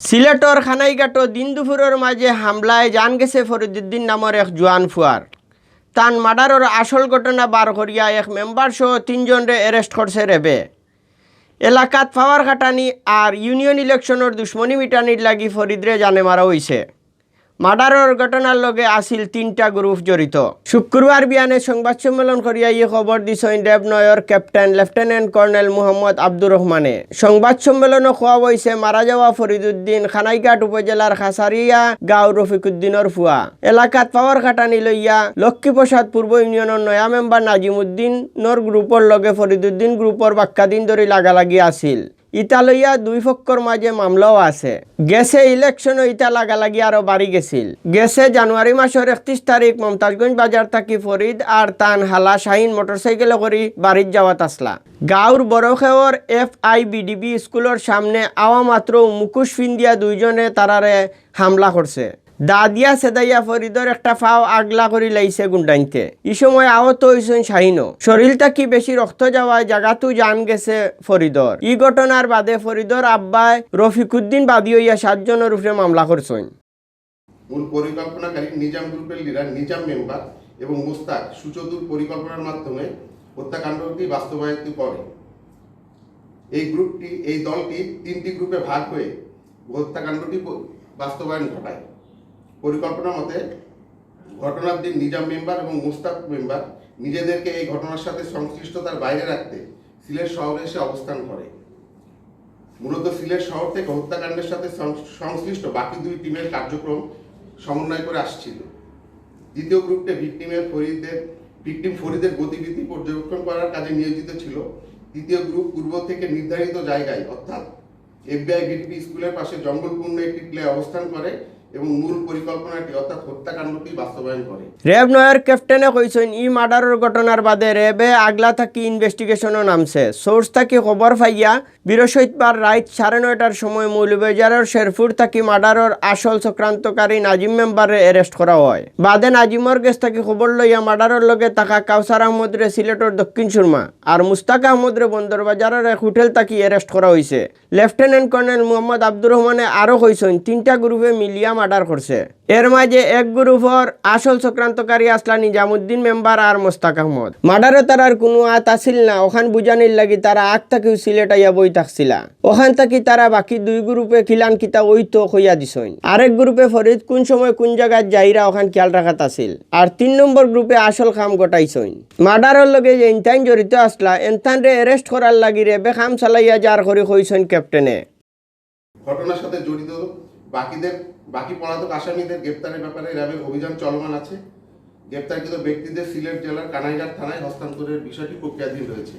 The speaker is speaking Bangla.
সিলেটর খানাইঘাটো দিন দুপুরের মাঝে হামলায় জান গেছে ফরিদুদ্দিন নামের এক জোয়ান ফুয়ার। তান মার্ডারের আসল ঘটনা বার করিয়া এক মেম্বার সহ 3 জনরে অ্যারেস্ট করছে রেবে। এলাকাত পাওয়ার খাটানি আর ইউনিয়ন ইলেকশনের দুশ্মনী মিটানির লাগি ফরিদরে জানে মারা হয়েছে। মার্ডারের ঘটনার লগে আসিল 3টা গ্রুপ জড়িত। শুক্রবার বিয়ানে সংবাদ সম্মেলন করিয়া এই খবর দিছেন রেবনয়ের captain lieutenant colonel Mohammad Abdur রহমানে। সংবাদ সম্মেলনে কোয়া হয়েছে মারা যাওয়া ফরিদুদ্দিন খানাইঘাট উপজেলার খাসারিয়া গাঁও রফিকুদ্দিনের ফুয়া। এলাকাত পাওয়ার খাটানি লইয়া লক্ষ্মীপ্রসাদ পূর্ব ইউনিয়নের নয়া মেম্বার নাজিমুদ্দিনের গ্রুপের লগে ফরিদুদ্দিন গ্রুপের বাক্কা দিন ধরে লাগালাগি আসিল। ইটা লইয়া দুই পক্ষর মাঝে মামলাও আছে। গেছে ইলেকশন ইটা লাগালাগি আরো বাড়ি গেছিল। গেছে জানুয়ারি মাসের 31 তারিখ মমতাজগঞ্জ বাজার থাকি ফরিদ আর তান হালা শাহিন মোটরসাইকেল করে বাড়ির যাওয়াত আসলা। গাঁওর বড়খেওর FIBDB স্কুলের সামনে আওয়া মাত্র মুখোশ ফিন্দিয়া দুইজনে তারারে হামলা করছে। দাদিয়া সেদাইয়া ফরিদর একটা ফাও আগলা করি লাইছে গুন্ডাইতে। এই সময় আহত হয়েছেন শাহিনও। শরীরটা কি বেশি রক্ত যাওয়ায় জায়গাতেও জান গেছে ফরিদর। এই ঘটনার বাদে ফরিদর আব্বায় রফিকুদ্দিন বাদী হইয়া 7 জনের উপরে মামলা করছেন। মূল পরিকল্পনাকারী নিজাম গ্রুপের লিডার নিজাম মেম্বার এবং মুস্তাক সুচতুর পরিকল্পনার মাধ্যমে হত্যাকাণ্ডটি বাস্তবায়িত করে। এই দলটি 3টি গ্রুপে ভাগ হয়ে হত্যাকাণ্ডটি বাস্তবায়ন ঘটায়। পরিকল্পনা মতে ঘটনার দিন নিজাম মেম্বার এবং মুস্তাক মেম্বার নিজেদেরকে এই ঘটনার সাথে সংশ্লিষ্টতার বাইরে রাখতে সিলেট শহরে এসে অবস্থান করে। মূলত সিলেট শহর থেকে হত্যাকাণ্ডের সাথে সংশ্লিষ্ট বাকি 2 টিমের কার্যক্রম সমন্বয় করে আসছিল। দ্বিতীয় গ্রুপটি ভিকটিম ফরিদের গতিবিধি পর্যবেক্ষণ করার কাজে নিয়োজিত ছিল। তৃতীয় গ্রুপ পূর্ব থেকে নির্ধারিত জায়গায় অর্থাৎ FIBDB স্কুলের পাশে জঙ্গলপূর্ণ একটি টিলায় অবস্থান করে এবং মূল পরিকল্পনাটি অর্থাৎ হত্যাকাণ্ডটি বাস্তবায়ন করে। রেব নয়ের ক্যাপ্টেনে কইছেন ই মার্ডারের ঘটনার বাদে রেবে আগলা থাকি ইনভেস্টিগেশনও নামছে। সোর্স থাকি খবর পাইয়া বৃহস্পতিবার রাত 9:30টার সময় মৌলবাজারের শেরপুর থাকি মার্ডারের আসল চক্রান্তকারী নাজিম মেম্বারে অ্যারেস্ট করা হয়। বাদে নাজিমর গেছ থাকি খবর লইয়া মার্ডারের লগে থাকা কাউসার আহমদরে সিলেটের দক্ষিণ সুরমা আর মুস্তাক আহমদরে বন্দরবাজারের এক হোটেল থাকি অ্যারেস্ট করা হয়েছে। লেফটেন্যান্ট কর্নেল মোহাম্মদ আব্দুর রহমানে আরও কইছেন 3টা গ্রুপে মিলিয়া মার্ডার করছে। এর মাঝে এক গ্রুপর আসল চক্রান্তকারী আসলা নিজামুদ্দিন মেম্বার আর মোস্তাক আহমদ। মার্ডারে তারার কোনো আত আসিল না। ওখান বুঝানির লাগি তারা আগ থাকি সিলেট আইয়া বই থাকছিলা। ওখান থাকি তারা বাকি 2 গ্রুপে খিলান কিতা ওই তো হইয়া দিছইন। আরেক গ্রুপে ফরিদ কোন সময় কোন জায়গায় যাইরা ওখান খেয়াল রাখাত আসিল। আর 3 নম্বর গ্রুপে আসল কাম গটাইছইন। মার্ডারের লগে যে ইনতাইন জড়িত আসলা এনতান রে অ্যারেস্ট করার লাগি রে বেখাম চালাইয়া যার করে কইছইন ক্যাপ্টেনে। ঘটনার সাথে জড়িত বাকি পলাতক আসামিদের গ্রেপ্তারের ব্যাপারে র্যাবের অভিযান চলমান আছে। গ্রেপ্তারকৃত ব্যক্তিদের সিলেট জেলার কানাইঘাট থানায় হস্তান্তরের বিষয়টি প্রক্রিয়াধীন রয়েছে।